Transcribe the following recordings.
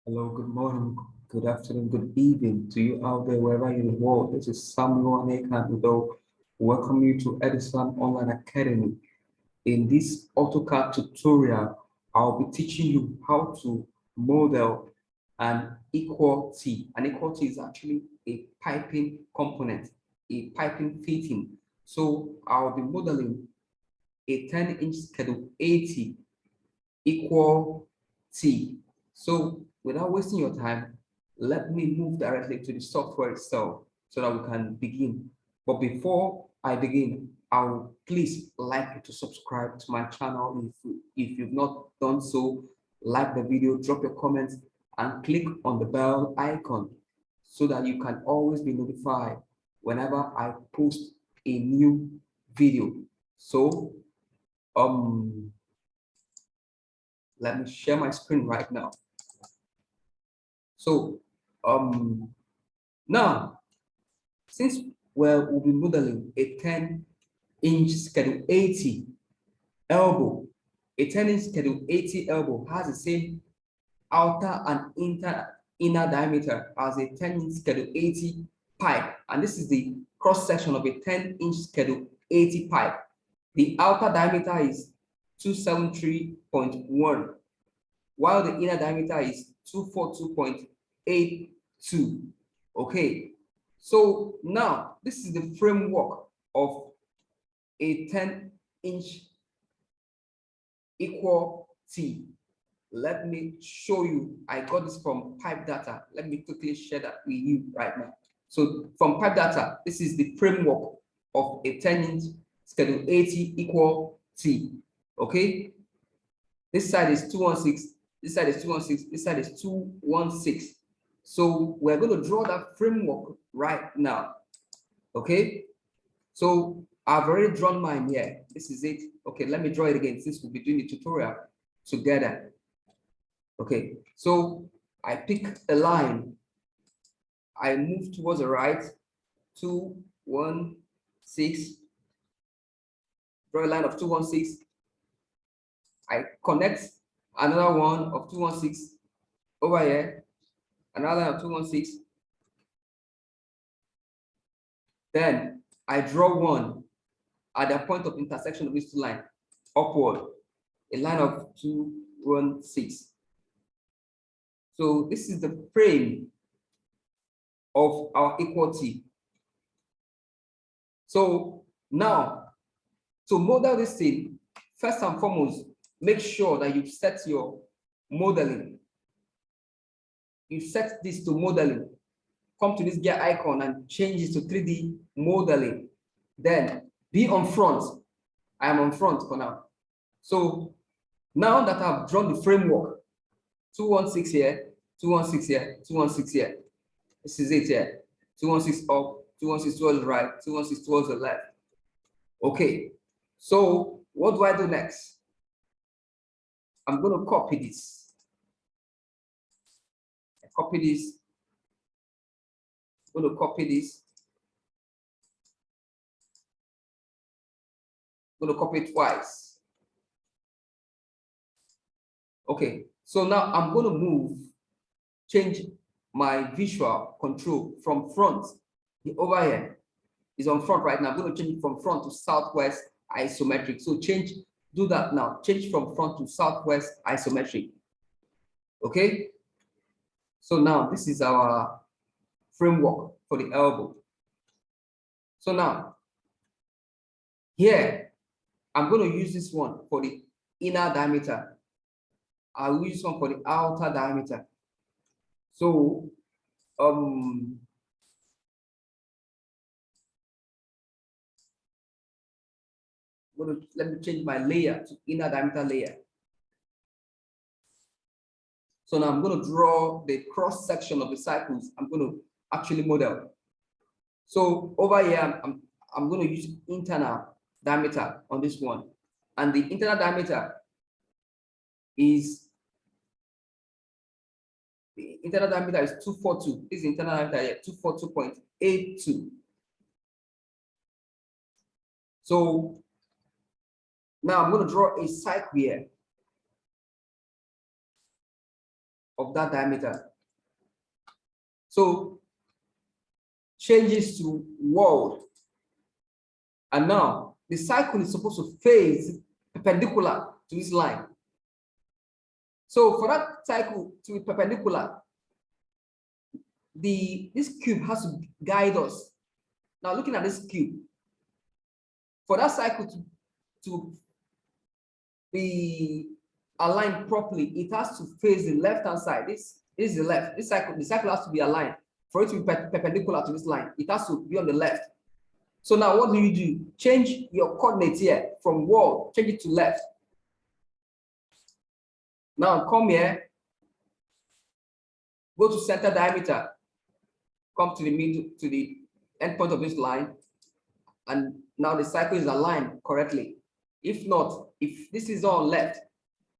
Hello, good morning, good afternoon, good evening to you out there, wherever you're in the world. This is Samuel Anekanto. Welcome you to Edison Online Academy. In this AutoCAD tutorial, I'll be teaching you how to model an equal T. An equal T is actually a piping component, a piping fitting. So I'll be modeling a 10-inch schedule 80 equal T. So without wasting your time, let me move directly to the software itself so that we can begin. But before I begin, I would please like you to subscribe to my channel. If you've not done so, like the video, drop your comments, and click on the bell icon so that you can always be notified whenever I post a new video. So, let me share my screen right now. So now, since we'll be modeling a 10-inch schedule 80 elbow, a 10-inch schedule 80 elbow has the same outer and inner diameter as a 10-inch schedule 80 pipe. And this is the cross section of a 10-inch schedule 80 pipe. The outer diameter is 273.1, while the inner diameter is 242.82. Okay, so now this is the framework of a 10-inch equal T. Let me show you. I got this from pipe data. Let me quickly share that with you right now. So from pipe data, this is the framework of a 10-inch schedule 80 equal T. Okay, this side is 216. This side is 216, this side is 216. So we're going to draw that framework right now. Okay. So I've already drawn mine here. This is it. Okay, let me draw it again since we'll be doing the tutorial together. Okay, so I pick a line. I move towards the right. 2, 1, 6. Draw a line of 216. I connect another one of 216 over here, another line of 216. Then I draw one at the point of intersection of these two lines, upward, a line of 216. So this is the frame of our equal T. So now, to model this thing, first and foremost, make sure that you set your modeling. You set this to modeling. Come to this gear icon and change it to 3D modeling. Then be on front. I am on front for now. So now that I've drawn the framework, 216 here, 216 here, 216 here. This is it here. 216 up, 216 towards the right, 216 towards the left. Okay. So what do I do next? I'm going to copy this. I copy this. I'm going to copy this. I'm going to copy it twice. Okay. So now I'm going to change my visual control from front. The overhead is on front right now. I'm going to change it from front to southwest isometric. So do that now. Change from front to southwest isometric. Okay. So now this is our framework for the elbow. So now here, I'm going to use this one for the inner diameter. I'll use this one for the outer diameter. So let me change my layer to inner diameter layer. So now I'm going to draw the cross section of the circles. I'm going to actually model. So over here, I'm going to use internal diameter on this one. And the internal diameter is 242. This is internal diameter here, 242.82. So now I'm going to draw a cycle here. of that diameter. So changes to world. And now the cycle is supposed to face perpendicular to this line. So for that cycle to be perpendicular, this cube has to guide us. Now looking at this cube, for that cycle to be aligned properly, it has to face the left-hand side. This is the left. The cycle has to be aligned. For it to be perpendicular to this line, it has to be on the left. So now what do? Change your coordinates here from wall, change it to left. Now come here, go to center diameter, come to the middle, to the end point of this line, and now the cycle is aligned correctly. If not, if this is on left,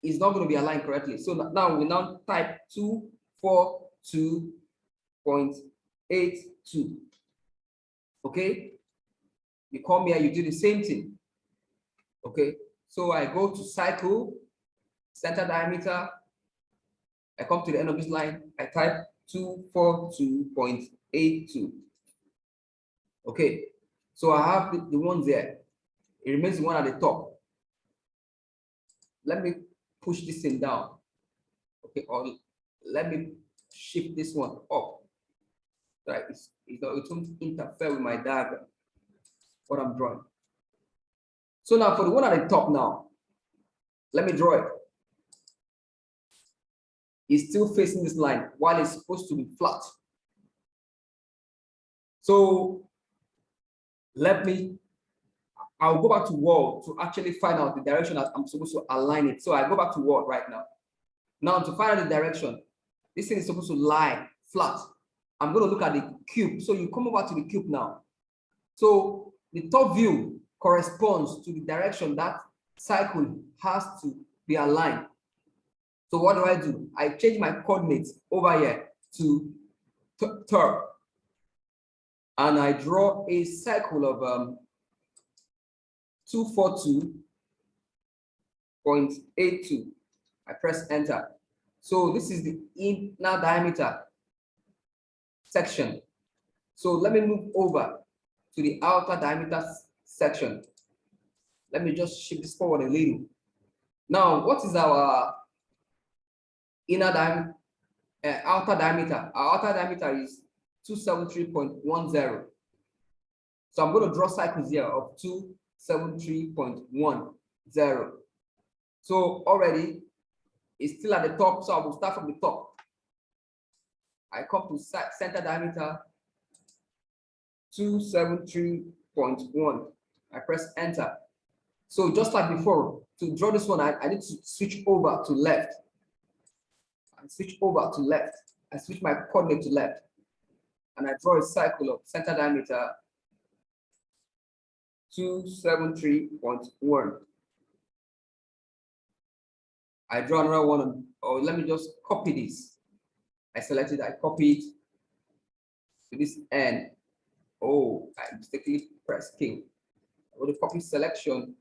it's not going to be aligned correctly. So now we now type 242.82. Okay, you come here, you do the same thing. Okay, so I go to cycle, center diameter, I come to the end of this line, I type 242.82. Okay, so I have the ones there. It remains the one at the top. Let me push this thing down. Okay, or let me shift this one up. Right, it won't interfere with my diagram, what I'm drawing. So now for the one at the top now, let me draw it. It's still facing this line while it's supposed to be flat. So I'll go back to wall to actually find out the direction that I'm supposed to align it. So I go back to wall right now. Now to find out the direction, this thing is supposed to lie flat. I'm going to look at the cube. So you come over to the cube now. So the top view corresponds to the direction that cycle has to be aligned. So what do? I change my coordinates over here to third. And I draw a cycle of 242.82. I press enter. So this is the inner diameter section. So let me move over to the outer diameter section. Let me just shift this forward a little. Now, what is our outer diameter? Our outer diameter is 273.10. So I'm going to draw cycles here of 273.10. So already it's still at the top, so I will start from the top. I come to center diameter 273.1. I press enter. So just like before, to draw this one, I need to switch over to left. I switch over to left. I switch my coordinate to left. And I draw a cycle of center diameter 273.1. I draw another one, or let me just copy this. I select it, I copy it to this end. Oh, I mistakenly press K. I go to copy selection,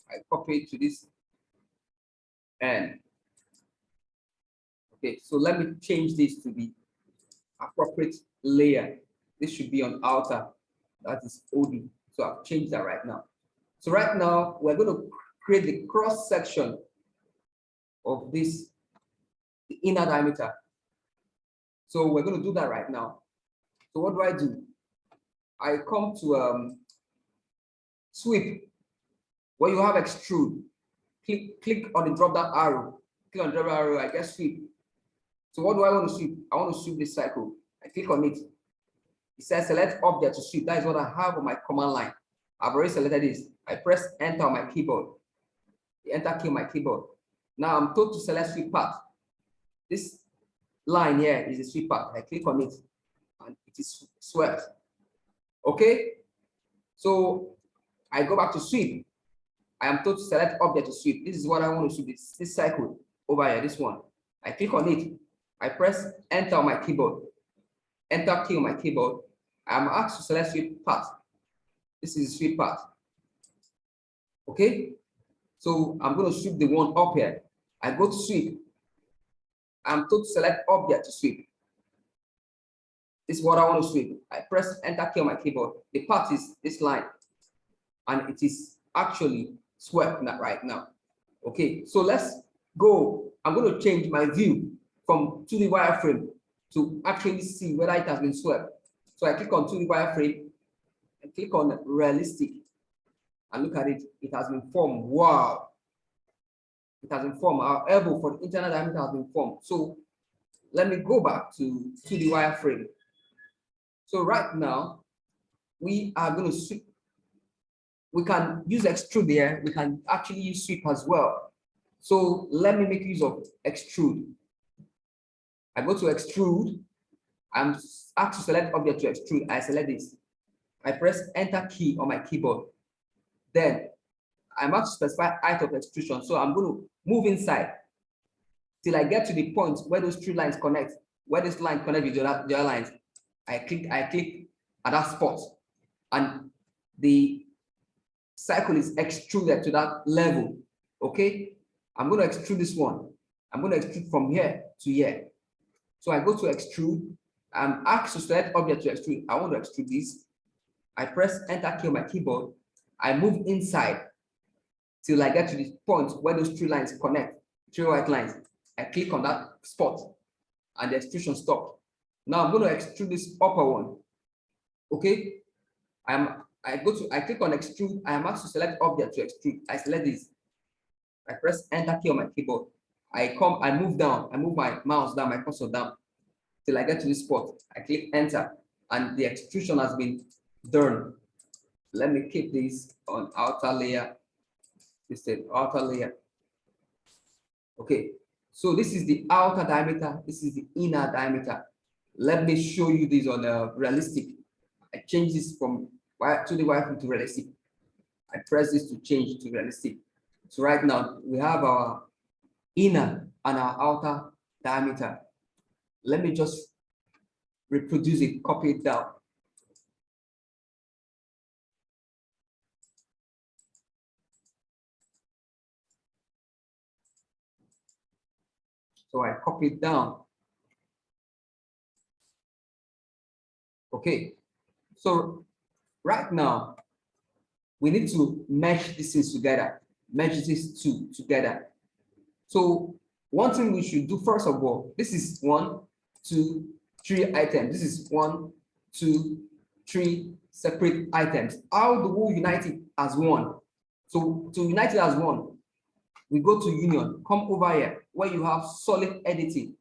I copy it to this end. Okay, so let me change this to the appropriate layer. This should be on outer, that is OD. So I've changed that right now. So right now, we're going to create the cross section of this, the inner diameter. So we're going to do that right now. So what do? I come to sweep, where you have extrude. Click on the drop down arrow. Click on the drop down arrow, I get sweep. So what do I want to sweep? I want to sweep this cycle. I click on it. It says select object to sweep. That is what I have on my command line. I've already selected this. I press enter on my keyboard. The enter key on my keyboard. Now I'm told to select sweep path. This line here is the sweep path. I click on it and it is swept. Okay. So I go back to sweep. I am told to select object to sweep. This is what I want to sweep. This cycle over here, this one. I click on it. I press enter on my keyboard. Enter key on my keyboard. I am asked to select sweep path. This is the sweep path. Okay. So I'm going to sweep the one up here. I go to sweep. I'm told to select object to sweep. This is what I want to sweep. I press enter key on my keyboard. The path is this line, and it is actually swept right now. Okay, so let's go. I'm going to change my view from 2D wireframe to actually see whether it has been swept. So I click on 2D wireframe and click on realistic and look at it. It has been formed. Wow. It has been formed. Our elbow for the internal diameter has been formed. So let me go back to 2D wireframe. So right now, we are going to sweep. We can use extrude there. We can actually use sweep as well. So let me make use of extrude. I go to extrude. I'm asked to select object to extrude. I select this. I press enter key on my keyboard. Then I'm asked to specify height of extrusion. So I'm going to move inside till I get to the point where those three lines connect, where this line connects with the other lines. I click at that spot, and the cycle is extruded to that level. Okay, I'm going to extrude this one. I'm going to extrude from here to here. So I go to extrude. I'm asked to select object to extrude. I want to extrude this. I press enter key on my keyboard. I move inside till I get to the point where those three lines connect, three white lines. I click on that spot and the extrusion stopped. Now I'm going to extrude this upper one. Okay, I click on extrude. I am asked to select object to extrude. I select this. I press enter key on my keyboard. I move down. I move my mouse down, my cursor down till I get to this spot. I click enter, and the extrusion has been done. Let me keep this on outer layer. This is outer layer. Okay, so this is the outer diameter. This is the inner diameter. Let me show you this on realistic. I change this from 2D wireframe to realistic. I press this to change to realistic. So right now we have our inner and our outer diameter. Let me just reproduce it, copy it down. So I copy it down. Okay, so right now we need to mesh these things together, mesh these two together. So one thing we should do first of all, this is 1, 2, 3 items. This is 1, 2, 3 separate items. How do we unite it as one? So to unite it as one, we go to union, come over here where you have solid editing.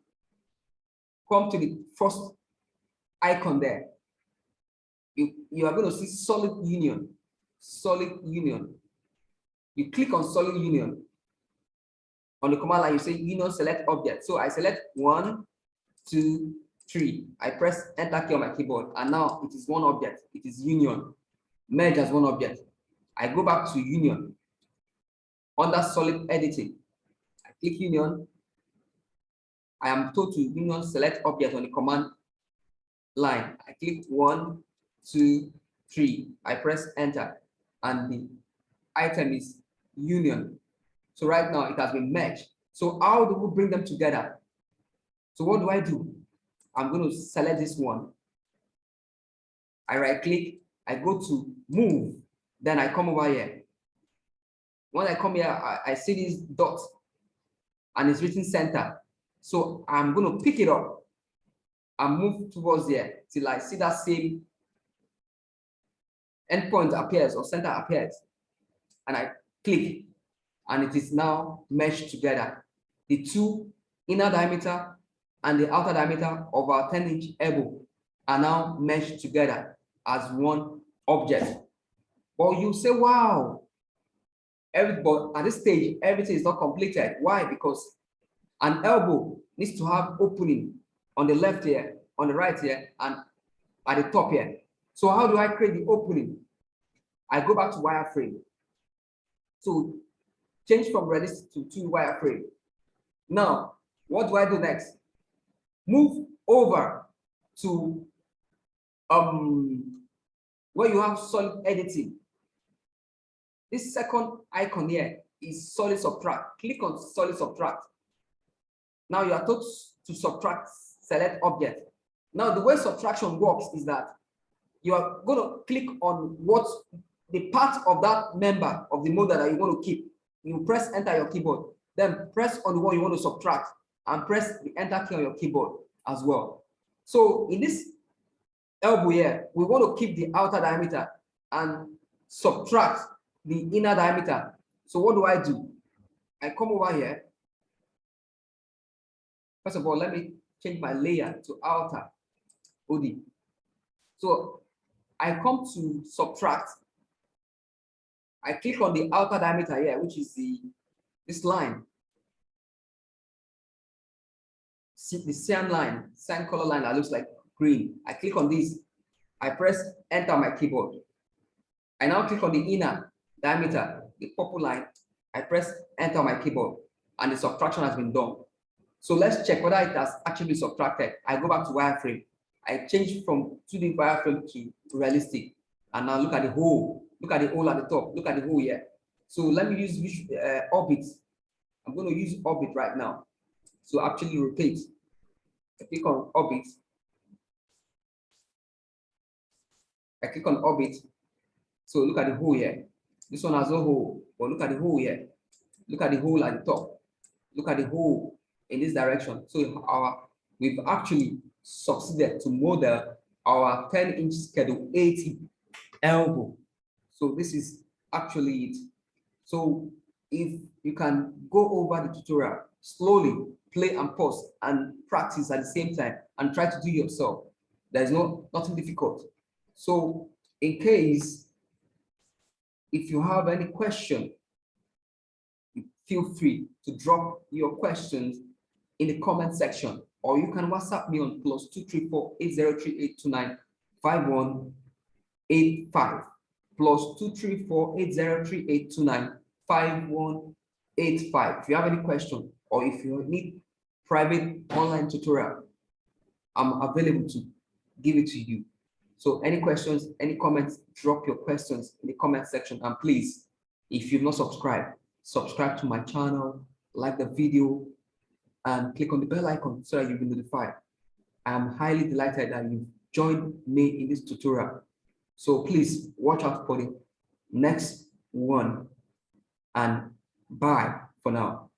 Come to the first icon there. You are going to see solid union. Solid union. You click on solid union. On the command line, you say union select object. So I select 1, 2, 3. I press enter key on my keyboard, and now it is one object. It is union. Merge as one object. I go back to union. Under solid editing, I click union. I am told to union select object on the command line. I click 1, 2, 3. I press enter, and the item is union. So right now it has been merged. So how do we bring them together? So what do? I'm going to select this one. I right click, I go to move, then I come over here. When I come here, I see these dots and it's written center. So I'm going to pick it up and move towards there till I see that same endpoint appears or center appears. And I click, and it is now meshed together. The two inner diameter and the outer diameter of our 10-inch elbow are now meshed together as one object. But you say, wow, but at this stage, everything is not completed. Why? Because an elbow needs to have opening on the left here, on the right here, and at the top here. So how do I create the opening? I go back to wireframe. So change from realistic to 2 wireframe. Now, what do I do next? Move over to where you have solid editing. This second icon here is solid subtract. Click on solid subtract. Now you are told to subtract select object. Now the way subtraction works is that you are going to click on what the part of that member of the model that you want to keep. You press enter your keyboard, then press on the one you want to subtract and press the enter key on your keyboard as well. So in this elbow here, we want to keep the outer diameter and subtract the inner diameter. So what do? I come over here. First of all, let me change my layer to outer OD. So I come to subtract. I click on the outer diameter here, which is this line. See the cyan color line that looks like green. I click on this. I press enter on my keyboard. I now click on the inner diameter, the purple line. I press enter on my keyboard, and the subtraction has been done. So let's check whether it has actually been subtracted. I go back to wireframe. I change from 2D wireframe to realistic. And now look at the hole. Look at the hole at the top. Look at the hole here. So let me use orbit. I'm going to use orbit right now. So actually rotate. I click on orbit. I click on orbit. So look at the hole here. This one has no hole. But look at the hole here. Look at the hole at the top. Look at the hole in this direction. So we've actually succeeded to model our 10-inch schedule 80 elbow. So this is actually it. So if you can go over the tutorial slowly, play and pause and practice at the same time and try to do yourself. There's nothing difficult. So in case if you have any question, feel free to drop your questions in the comment section, or you can WhatsApp me on +234 803829 5185 +234 803829 5185. If you have any question or if you need private online tutorial, I'm available to give it to you. So any questions, any comments, drop your questions in the comment section. And please, if you've not subscribed, subscribe to my channel, like the video, and click on the bell icon so that you'll be notified. I'm highly delighted that you've joined me in this tutorial. So please watch out for the next one, and bye for now.